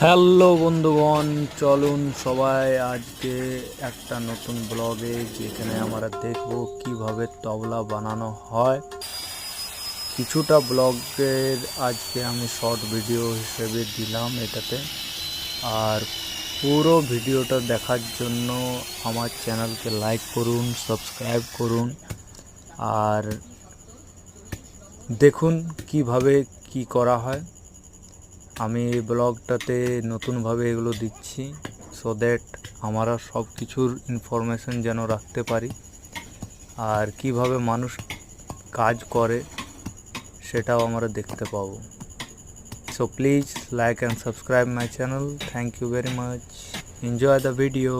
Hello বন্ধুগণ, চলুন সবাই আজকে একটা নতুন ব্লগে যেখানে আমরা দেখব কিভাবে তবলা বানানো হয়। কিছুটা ব্লগের আজকে আমি শর্ট ভিডিও হিসেবে দিলাম এটাতে। আর পুরো ভিডিওটা দেখার জন্য আমার চ্যানেলকে লাইক করুন, সাবস্ক্রাইব করুন আর দেখুন কিভাবে কি করা হয়। আমি এই ব্লগটাতে নতুনভাবে এগুলো দিচ্ছি সো দ্যাট আমরা সব কিছুর ইনফরমেশন যেন রাখতে পারি আর কিভাবে মানুষ কাজ করে সেটাও আমরা দেখতে পাবো। So please like and subscribe my channel. Thank you very much. Enjoy the video.